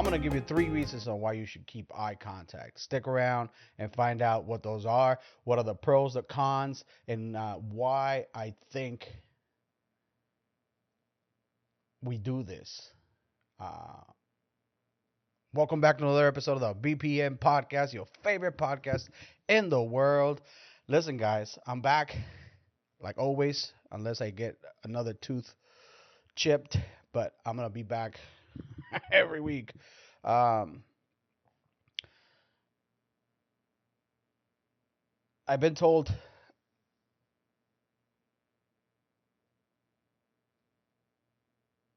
going to give you 3 reasons on why you should keep eye contact. Stick around and find out what those are, what are the pros, the cons, and why I think we do this. Uh, Welcome back to another episode of the BPM podcast, your favorite podcast in the world. Listen, guys, I'm back like always, unless I get another tooth chipped, but I'm going to be back every week. Um, I've been told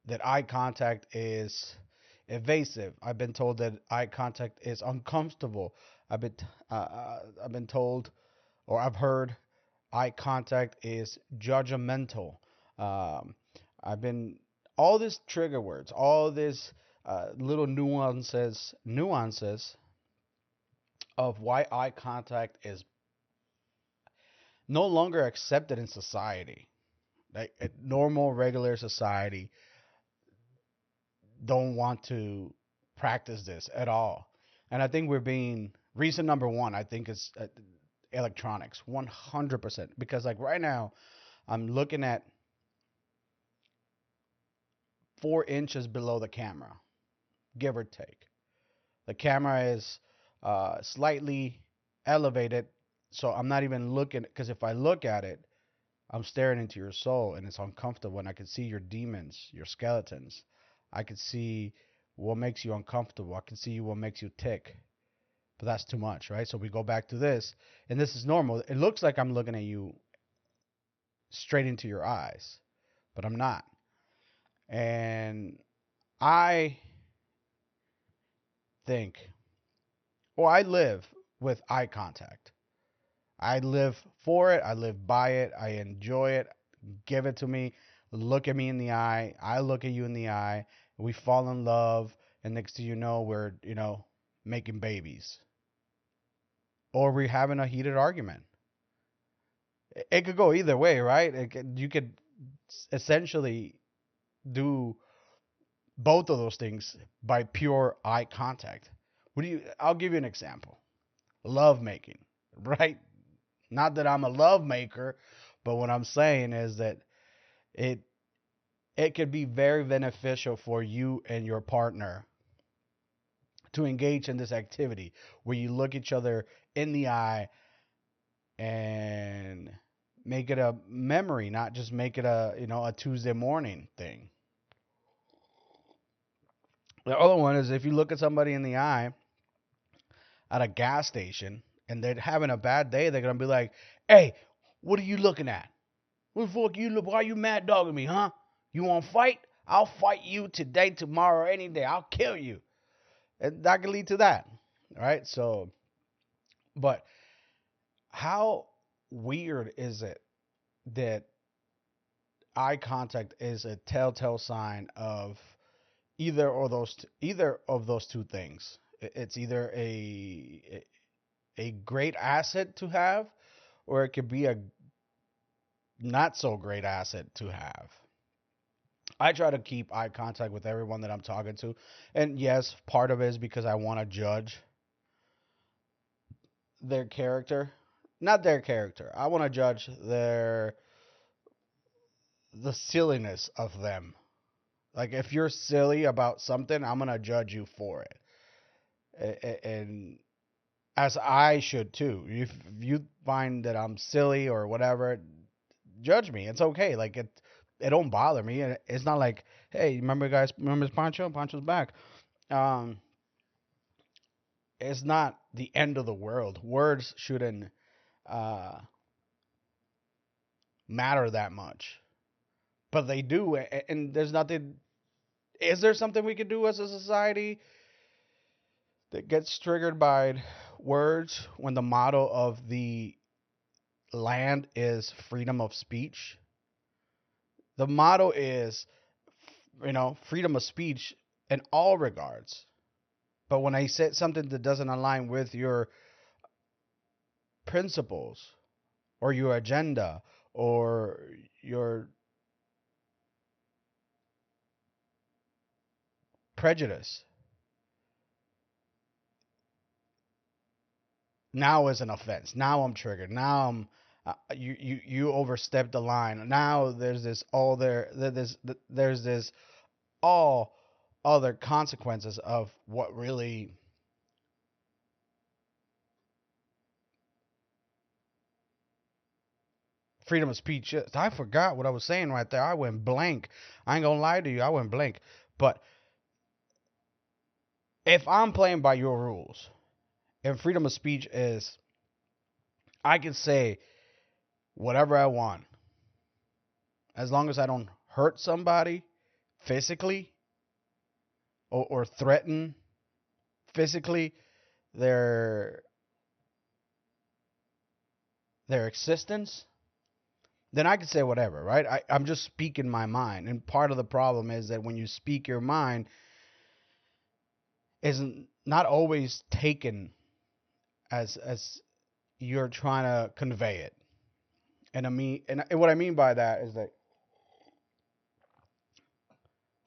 that eye contact is evasive. I've been told that eye contact is uncomfortable. I've been I've been told, or I've heard, eye contact is judgmental. Um, I've been all these trigger words, all these little nuances of why eye contact is no longer accepted in society. Like a normal, regular society don't want to practice this at all. And I think we're being reason number one. I think is electronics, 100%. Because like right now, I'm looking at 4 inches below the camera, give or take. The camera is slightly elevated, so I'm not even looking. Because if I look at it, I'm staring into your soul, and it's uncomfortable. And I can see your demons, your skeletons. I can see what makes you uncomfortable. I can see what makes you tick. But that's too much, right? So we go back to this, and this is normal. It looks like I'm looking at you straight into your eyes, but I'm not. And I think, or I live with eye contact. I live for it. I live by it. I enjoy it. Give it to me. Look at me in the eye. I look at you in the eye. We fall in love, and next thing you know, we're making babies, or we're having a heated argument. It could go either way, right? You could essentially do both of those things by pure eye contact. I'll give you an example. Love making, right? Not that I'm a love maker, but what I'm saying is that it it could be very beneficial for you and your partner to engage in this activity where you look each other in the eye and make it a memory, not just make it a Tuesday morning thing. The other one is if you look at somebody in the eye at a gas station and they're having a bad day, they're gonna be like, "Hey, what are you looking at? What the fuck you look? Why are you mad dogging me, huh? You want to fight? I'll fight you today, tomorrow, any day. I'll kill you." And that can lead to that, right? So, but how weird is it that eye contact is a telltale sign of either of those two things? It's either a great asset to have, or it could be a not so great asset to have. I try to keep eye contact with everyone that I'm talking to. And yes, part of it is because I want to judge their character. Not their character. I want to judge the silliness of them. Like if you're silly about something, I'm going to judge you for it. And as I should too. If you find that I'm silly or whatever, judge me. It's okay. Like it don't bother me. It's not like, hey, remember guys, remember Pancho? Pancho's back. Um, it's not the end of the world. Words shouldn't uh matter that much, but they do. And there's nothing. Is there something we can do as a society that gets triggered by words when the motto of the land is freedom of speech? The motto is, freedom of speech in all regards. But when I say something that doesn't align with your principles or your agenda or your prejudice, now is an offense. Now I'm triggered. Now I'm you overstepped the line. Now there's this all there's this all other consequences of what really freedom of speech is. I forgot what I was saying right there. I went blank. I ain't gonna lie to you. I went blank. But if I'm playing by your rules, and freedom of speech is I can say whatever I want as long as I don't hurt somebody physically or threaten physically their their existence, then I can say whatever, right? I'm just speaking my mind. And part of the problem is that when you speak your mind, is not always taken as you're trying to convey it. And what I mean by that is that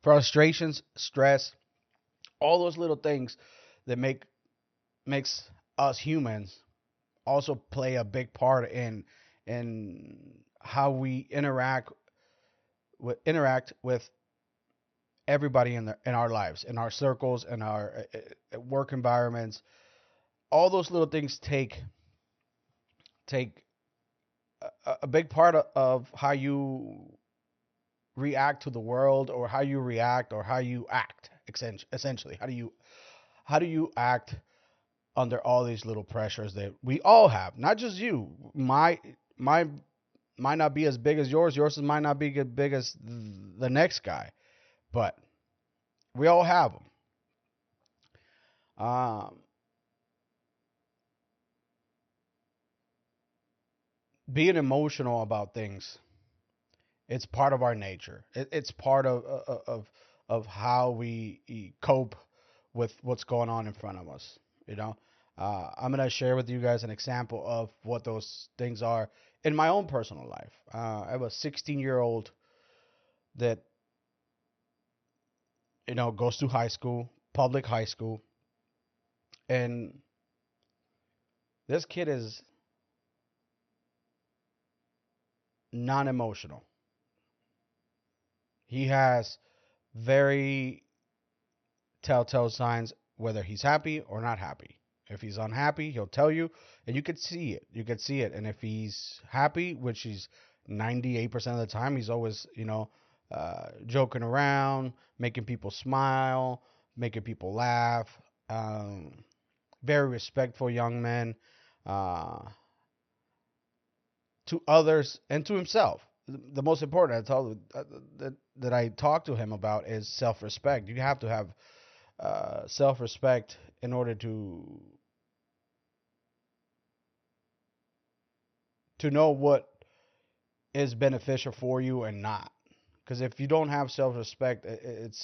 frustrations, stress, all those little things that makes us humans also play a big part in how we interact with everybody in our lives, in our circles, in our work environments. All those little things take a big part of how you react to the world, or how you react, or how you act. Essentially, how do you act under all these little pressures that we all have? Not just you. My might not be as big as yours. Yours might not be as big as the next guy, but we all have them. Um, Being emotional about things, it's part of our nature. It's part of how we cope with what's going on in front of us. You know, I'm gonna share with you guys an example of what those things are in my own personal life. I have a 16-year-old that goes to high school, public high school, and this kid is non-emotional. He has very telltale signs whether he's happy or not happy. If he's unhappy, he'll tell you, and you could see it. You could see it. And if he's happy, which he's 98% of the time, he's always, joking around, making people smile, making people laugh. Um, Very respectful young man uh, to others and to himself. The most important that I talk to him about is self-respect. You have to have self-respect in order to know what is beneficial for you and not. Because if you don't have self-respect, it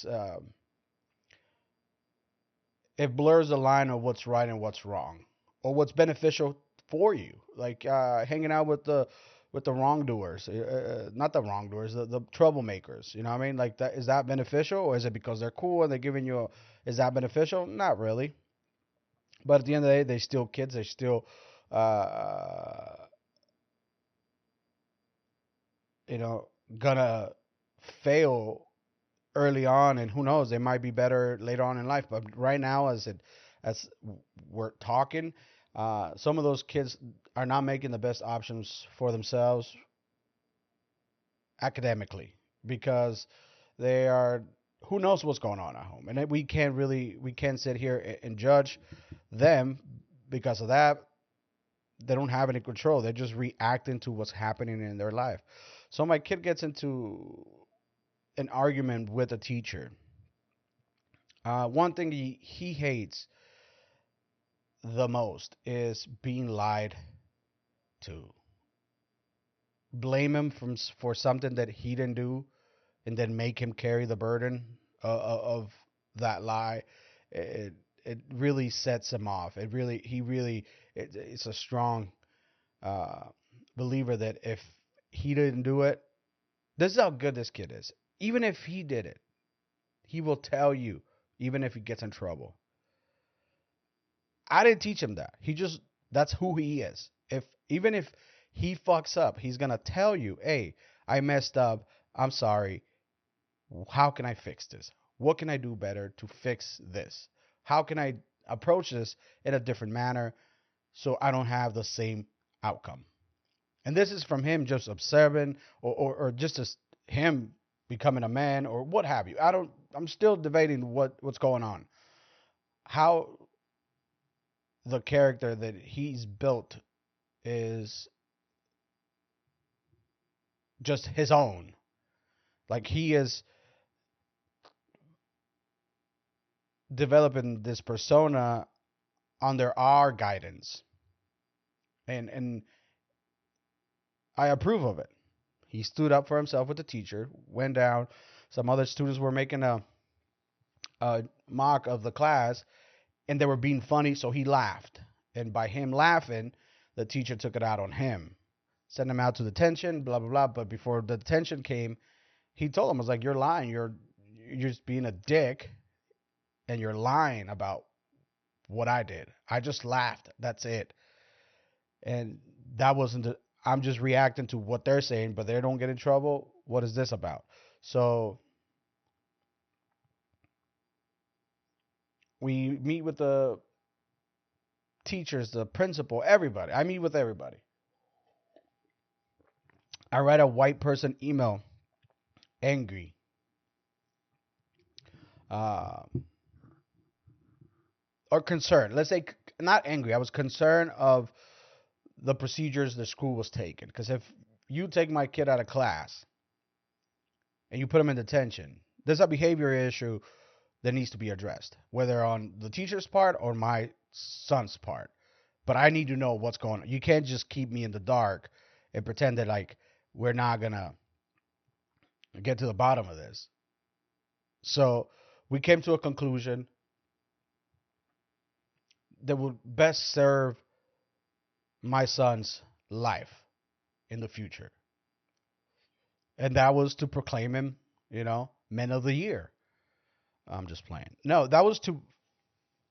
blurs the line of what's right and what's wrong, or what's beneficial for you. Like hanging out with the wrongdoers, not the wrongdoers, the troublemakers. You know what I mean? Like that, is that beneficial, or is it because they're cool and they're giving you? Is that beneficial? Not really. But at the end of the day, they're still kids. They're still, uh, you know, gonna fail early on, and who knows, they might be better later on in life. But right now, as we're talking, some of those kids are not making the best options for themselves academically, because they are, who knows what's going on at home, and we can't sit here and judge them because of that. They don't have any control. They're just reacting to what's happening in their life. So my kid gets into an argument with a teacher. One thing he hates the most is being lied to. Blame him for something that he didn't do, and then make him carry the burden of that lie. It really sets him off. It's a strong uh, believer that if he didn't do it, this is how good this kid is. Even if he did it, he will tell you, even if he gets in trouble. I didn't teach him that. He just That's who he is. If even if he fucks up, he's gonna tell you, "Hey, I messed up. I'm sorry. How can I fix this? What can I do better to fix this? How can I approach this in a different manner so I don't have the same outcome?" And this is from him just observing, or just as him becoming a man, or what have you. I'm still debating what's going on. How the character that he's built is just his own. Like he is developing this persona under our guidance. And I approve of it. He stood up for himself with the teacher, went down. Some other students were making a mock of the class, and they were being funny, so he laughed. And by him laughing, the teacher took it out on him, sent him out to detention, blah blah blah. But before the detention came, he told him, "I was like, you're lying. You're just being a dick, and you're lying about what I did. I just laughed. That's it." And that wasn't. I'm just reacting to what they're saying, but they don't get in trouble. What is this about? So we meet with the teachers, the principal, everybody. I meet with everybody. I write a white person email, angry, uh, or concerned. Let's say not angry. I was concerned of the procedures the school was taking. Because if you take my kid out of class and you put him in detention, there's a behavior issue that needs to be addressed, whether on the teacher's part or my son's part. But I need to know what's going on. You can't just keep me in the dark and pretend that like we're not gonna get to the bottom of this. So we came to a conclusion that would best serve my son's life in the future. And that was to proclaim him, Men of the Year. I'm just playing. No, that was to,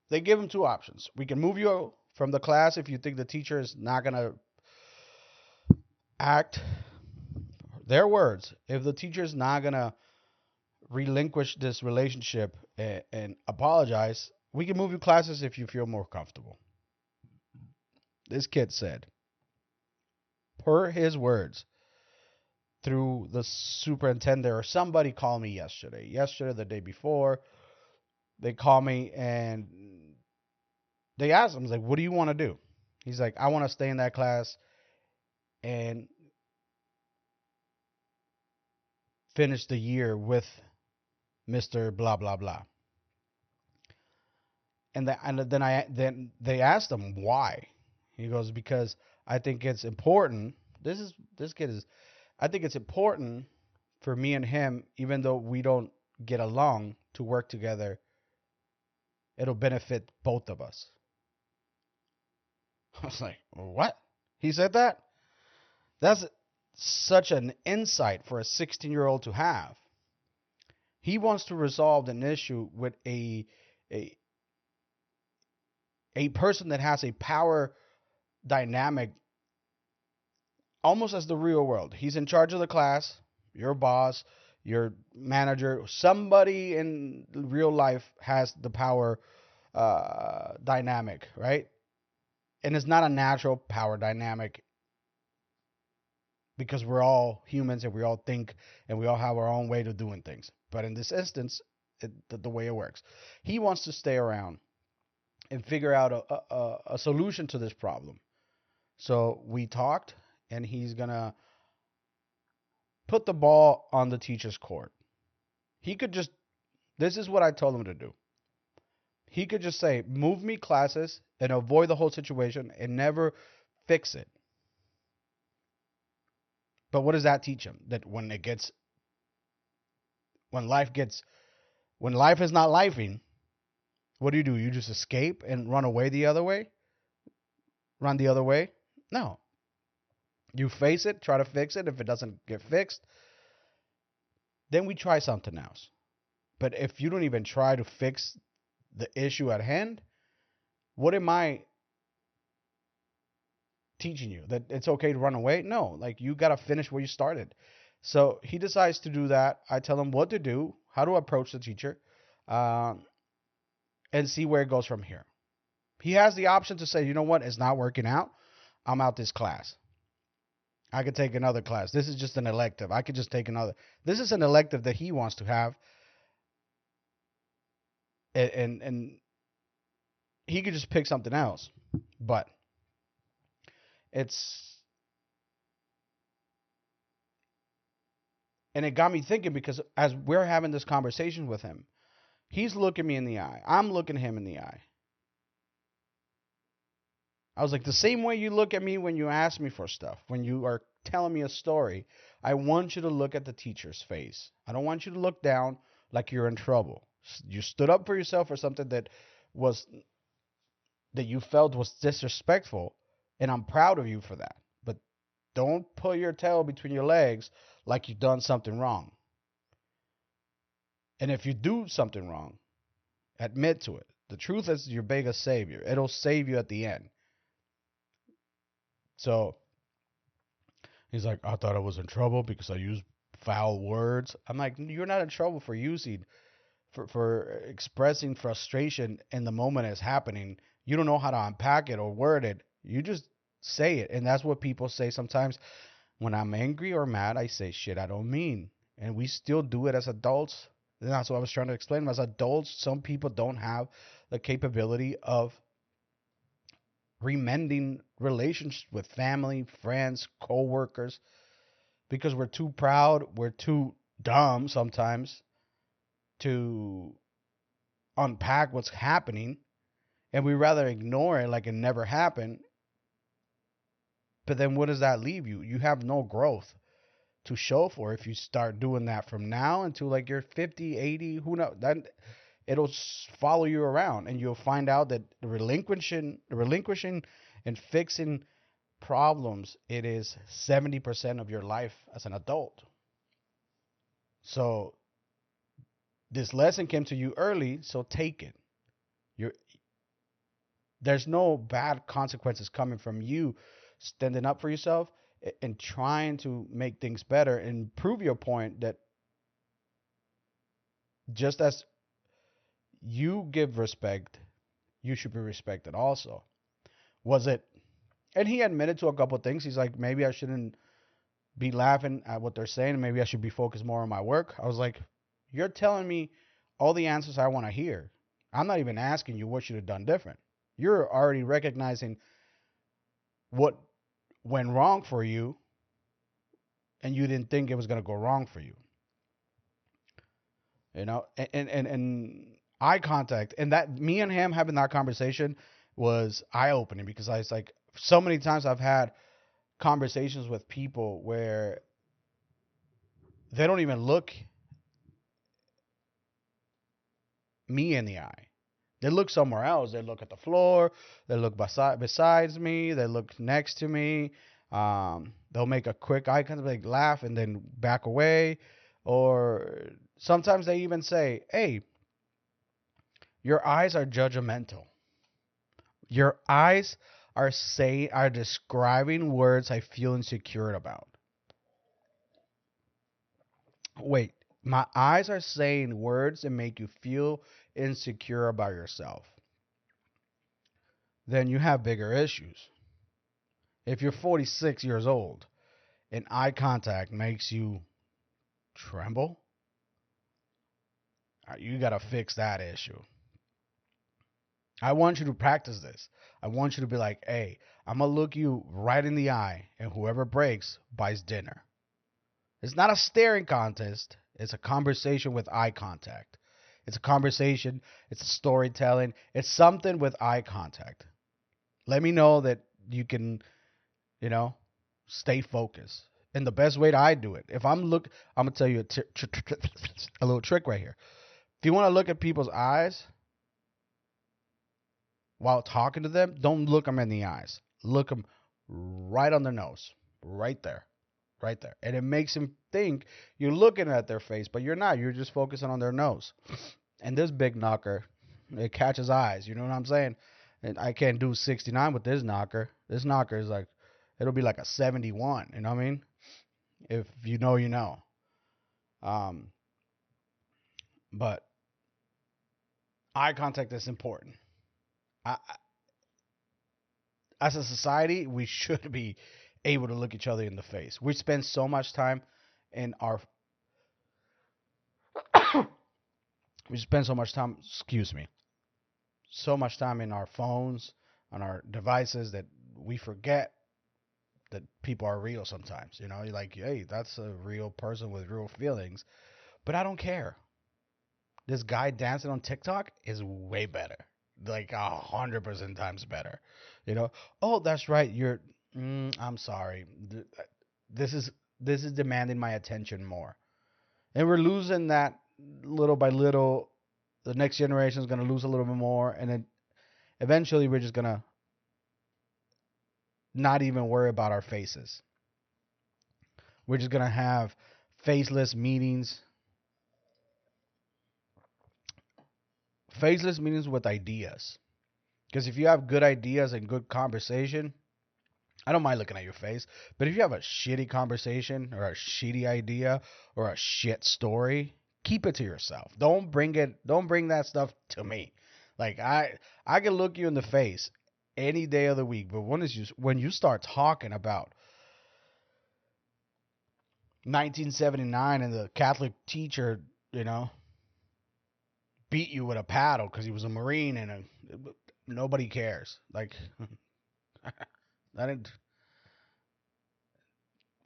they give him two options. We can move you from the class if you think the teacher is not going to act, their words, if the teacher is not going to relinquish this relationship and apologize, we can move you classes if you feel more comfortable. This kid said, per his words, through the superintendent or somebody called me yesterday, the day before, they called me and they asked him, like, what do you want to do? He's like, I want to stay in that class and finish the year with Mr. Blah blah blah. And then they asked him why. He goes, because I think it's important. This kid is. I think it's important for me and him, even though we don't get along, to work together. It'll benefit both of us. I was like, what? He said that? That's such an insight for a 16-year-old to have. He wants to resolve an issue with a person that has a power dynamic almost as the real world. He's in charge of the class, your boss, your manager, somebody in real life has the power dynamic, right? And it's not a natural power dynamic because we're all humans and we all think and we all have our own way of doing things. But in this instance, the way it works, he wants to stay around and figure out a solution to this problem. So we talked, and he's going to put the ball on the teacher's court. He could just, this is what I told him to do. He could just say, move me classes and avoid the whole situation and never fix it. But what does that teach him? That when life is not lifing, what do? You just escape and run away the other way? Run the other way? No. You face it, try to fix it. If it doesn't get fixed, then we try something else. But if you don't even try to fix the issue at hand, what am I teaching you that it's okay to run away. No, like you got to finish where you started. So he decides to do that. I tell him what to do, how to approach the teacher, um, and see where it goes from here. He has the option to say, you know what, it's not working out. I'm out this class. I could take another class. This is just an elective. I could just take another. This is an elective that he wants to have, and he could just pick something else. But it's and it got me thinking because as we're having this conversation with him, he's looking me in the eye. I'm looking him in the eye. I was like, the same way you look at me when you ask me for stuff, when you are telling me a story, I want you to look at the teacher's face. I don't want you to look down like you're in trouble. You stood up for yourself for something was that you felt was disrespectful, and I'm proud of you for that. But don't put your tail between your legs like you've done something wrong. And if you do something wrong, admit to it. The truth is your biggest savior. It'll save you at the end. So he's like, I thought I was in trouble because I used foul words. I'm like, you're not in trouble for using, for expressing frustration in the moment it's happening. You don't know how to unpack it or word it. You just say it. And that's what people say sometimes. When I'm angry or mad, I say shit I don't mean. And we still do it as adults. And that's what I was trying to explain. As adults, some people don't have the capability of remending relationships with family, friends, co-workers, because we're too proud, we're too dumb sometimes to unpack what's happening, and we rather ignore it like it never happened. But then what does that leave you? You have no growth to show for if you start doing that from now until like you're 50, 80, who knows? Then it'll follow you around, and you'll find out that the relinquishing and fixing problems, it is 70% of your life as an adult. So this lesson came to you early, so take it. There's no bad consequences coming from you standing up for yourself and trying to make things better and prove your point that just as you give respect, you should be respected also. Was it? And he admitted to a couple of things. He's like, maybe I shouldn't be laughing at what they're saying. Maybe I should be focused more on my work. I was like, you're telling me all the answers I want to hear. I'm not even asking you what you should have done different. You're already recognizing what went wrong for you, and you didn't think it was going to go wrong for you. You know, and eye contact, and that me and him having that conversation was eye opening, because I was like, so many times I've had conversations with people where they don't even look me in the eye. They look somewhere else. They look at the floor. They look besides me. They look next to me. They'll make a quick eye contact, like laugh, and then back away. Or sometimes they even say, hey, your eyes are judgmental. Your eyes are describing words I feel insecure about. Wait, my eyes are saying words that make you feel insecure about yourself. Then you have bigger issues. If you're 46 years old and eye contact makes you tremble, you got to fix that issue. I want you to practice this. I want you to be like, hey, I'm going to look you right in the eye, and whoever breaks buys dinner. It's not a staring contest. It's a conversation with eye contact. It's a conversation. It's a storytelling. It's something with eye contact. Let me know that you can, stay focused. And the best way that I do it, I'm going to tell you a little trick right here. If you want to look at people's eyes while talking to them, don't look them in the eyes. Look them right on their nose. Right there. Right there. And it makes them think you're looking at their face, but you're not. You're just focusing on their nose. And this big knocker, it catches eyes. You know what I'm saying? And I can't do 69 with this knocker. This knocker is like, it'll be like a 71. You know what I mean? If you know, you know. Um, but eye contact is important. As a society, we should be able to look each other in the face. We spend so much time in our we spend so much time, excuse me, so much time in our phones, on our devices that we forget that people are real sometimes. You know, you're like, hey, that's a real person with real feelings. But I don't care. This guy dancing on TikTok is way better. Like 100% times better. You know, oh, that's right. I'm sorry. This is this is demanding my attention more, and we're losing that little by little. The next generation is gonna lose a little bit more, and then eventually we're just gonna not even worry about our faces. We're just gonna have faceless meetings, faceless meetings with ideas. Because if you have good ideas and good conversation, I don't mind looking at your face. But if you have a shitty conversation or a shitty idea or a shit story, keep it to yourself. Don't bring that stuff to me. Like I can look you in the face any day of the week, but when you start talking about 1979 and the Catholic teacher, you know, beat you with a paddle because he was a Marine nobody cares. Like I didn't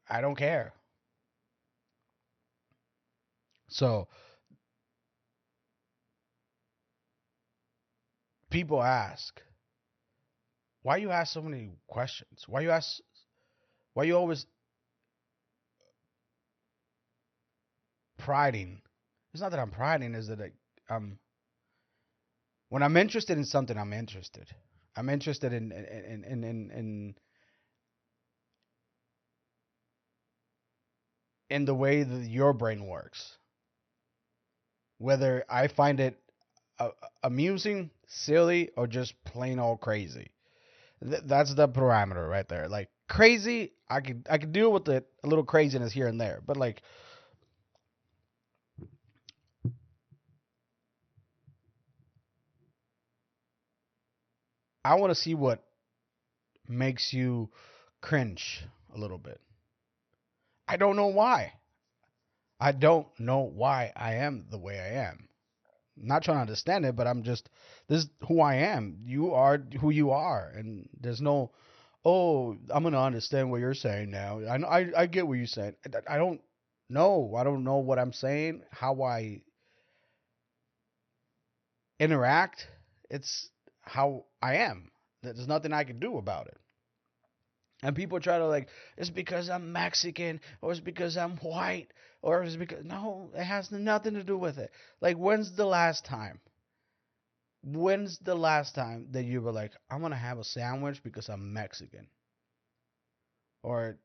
I don't care. So people ask, why you ask so many questions? Why you always priding? It's not that I'm priding, is that I'm when I'm interested in something, I'm interested. I'm interested in the way that your brain works. Whether I find it uh, amusing, silly, or just plain old crazy. That's the parameter right there. Like crazy, I could deal with it a little craziness here and there, but like I want to see what makes you cringe a little bit. I don't know why. I don't know why I am the way I am. Not trying to understand it, but this is who I am. You are who you are, and there's no, oh, I'm gonna understand what you're saying now. I get what you're saying. I don't know. I don't know what I'm saying. How I interact. It's how I am. There's nothing I can do about it. And people try to like, it's because I'm Mexican, or it's because I'm white, or it's because no, it has nothing to do with it. Like, When's the last time that you were like, I'm gonna have a sandwich because I'm Mexican, or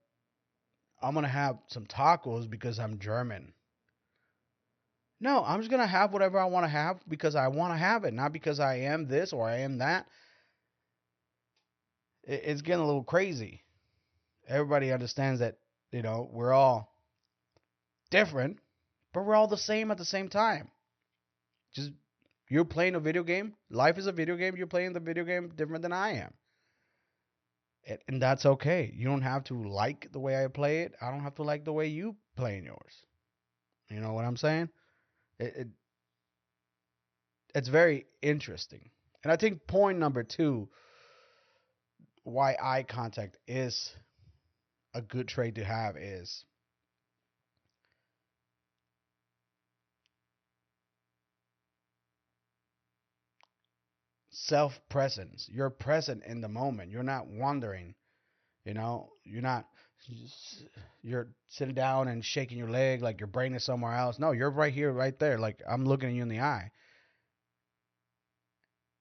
I'm gonna have some tacos because I'm German? No, I'm just gonna have whatever I want to have because I want to have it, not because I am this or I am that. It's getting a little crazy. Everybody understands that, we're all different, but we're all the same at the same time. Just you're playing a video game. Life is a video game. You're playing the video game different than I am. And that's okay. You don't have to like the way I play it. I don't have to like the way you play in yours. You know what I'm saying? It, it it's very interesting. And I think point number two, why eye contact is a good trait to have, is self presence. You're present in the moment. You're not wandering. You're not. You're sitting down and shaking your leg like your brain is somewhere else. No, you're right here, right there. Like I'm looking at you in the eye.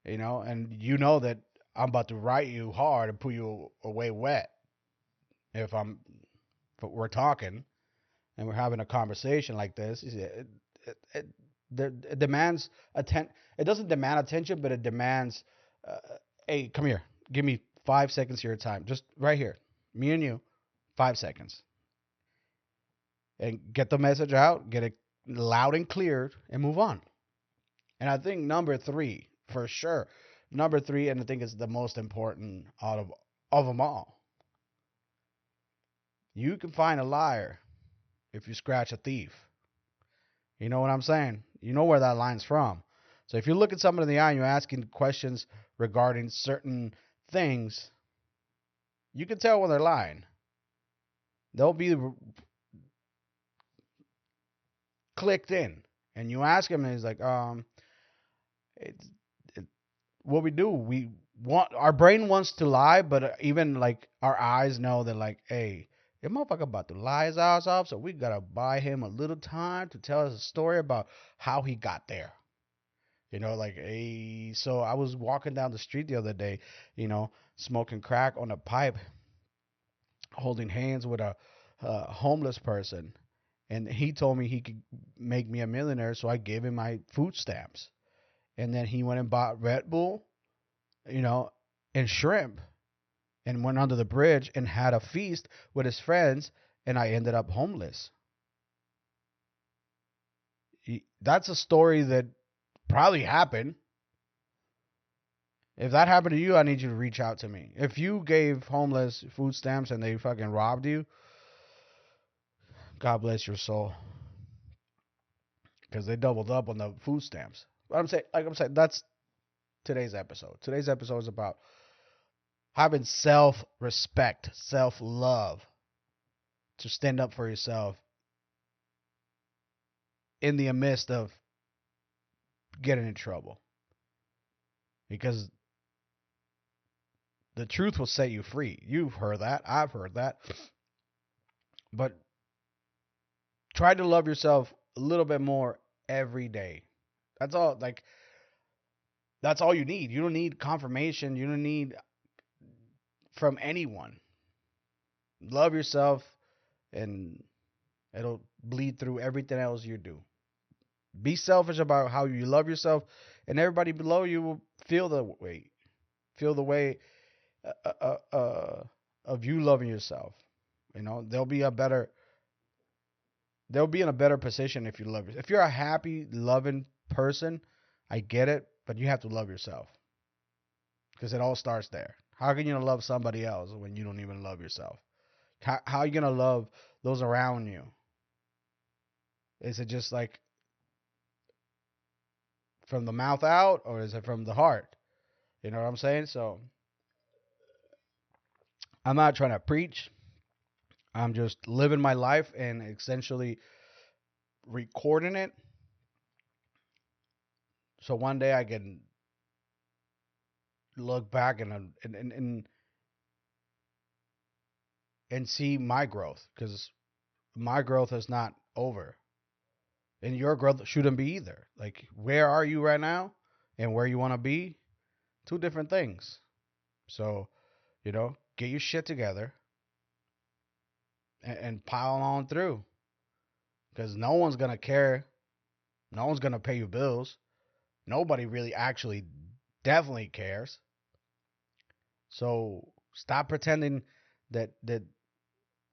And you know that I'm about to write you hard and put you away wet if I'm if we're talking and we're having a conversation like this. It, it demands It doesn't demand attention, but it demands. Uh, hey, come here. Give me 5 seconds of your time, just right here. Me and you, 5 seconds. And get the message out, get it loud and clear, and move on. And I think number three, for sure, number three, and I think it's the most important out of them all. You can find a liar if you scratch a thief. You know what I'm saying? You know where that line's from. So if you look at someone in the eye and you're asking questions regarding certain things, you can tell when they're lying. They'll be clicked in, and you ask him, and he's like, it's it, what we do. We want our brain wants to lie, but even like our eyes know that like, hey, this motherfucker about to lie his ass off, so we gotta buy him a little time to tell us a story about how he got there. Like, hey, so I was walking down the street the other day, smoking crack on a pipe, holding hands with a homeless person, and he told me he could make me a millionaire, so I gave him my food stamps. And then he went and bought Red Bull, you know, and shrimp, and went under the bridge and had a feast with his friends, and I ended up homeless. That's a story that probably happened. If that happened to you, I need you to reach out to me. If you gave homeless food stamps and they fucking robbed you, God bless your soul, because they doubled up on the food stamps. But I'm saying, that's today's episode. Today's episode is about having self-respect, self-love, to stand up for yourself in the midst of getting in trouble. Because the truth will set you free. You've heard that. I've heard that. But try to love yourself a little bit more every day. That's all. Like, that's all you need. You don't need confirmation. You don't need from anyone. Love yourself, and it'll bleed through everything else you do. Be selfish about how you love yourself, and everybody below you will feel the way. Feel the way of you loving yourself. They'll be in a better position if you love yourself. If you're a happy, loving person, I get it, but you have to love yourself, because it all starts there. How can you love somebody else when you don't even love yourself? How are you gonna love those around you? Is it just like from the mouth out, or is it from the heart? You know what I'm saying? So I'm not trying to preach. I'm just living my life and essentially recording it, so one day I can look back and see my growth, because my growth is not over, and your growth shouldn't be either. Like, where are you right now and where you want to be? Two different things. So, get your shit together and pile on through, because no one's going to care. No one's going to pay you bills. Nobody really actually definitely cares. So stop pretending that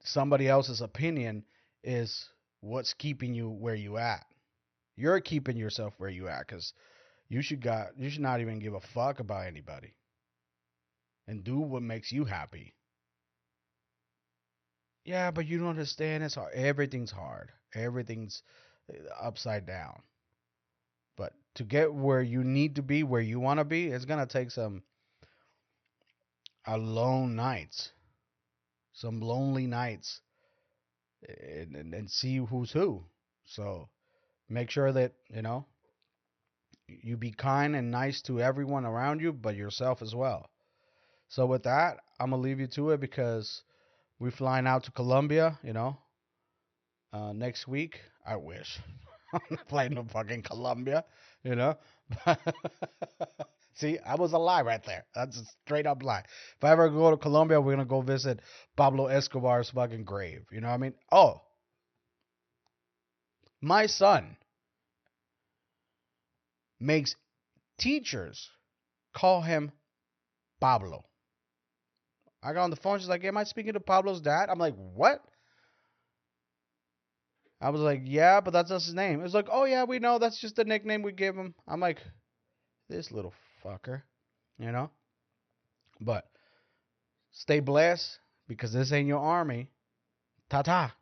somebody else's opinion is what's keeping you where you at. You're keeping yourself where you at, because you should not even give a fuck about anybody, and do what makes you happy. Yeah, but you don't understand. It's hard. Everything's hard. Everything's upside down. But to get where you need to be, where you want to be, it's gonna take some alone nights, some lonely nights, and see who's who. So make sure that you be kind and nice to everyone around you, but yourself as well. So with that, I'm gonna leave you to it, because we're flying out to Colombia, next week. I wish. I'm not flying to fucking Colombia, you know. See, I was a lie right there. That's a straight up lie. If I ever go to Colombia, we're gonna go visit Pablo Escobar's fucking grave. You know what I mean? Oh, my son makes teachers call him Pablo. I got on the phone. She's like, "Am I speaking to Pablo's dad?" I'm like, "What?" I was like, "Yeah, but that's not his name." It's like, "Oh yeah, we know. That's just the nickname we give him." I'm like, "This little fucker," you know. But stay blessed because this ain't your army. Ta ta.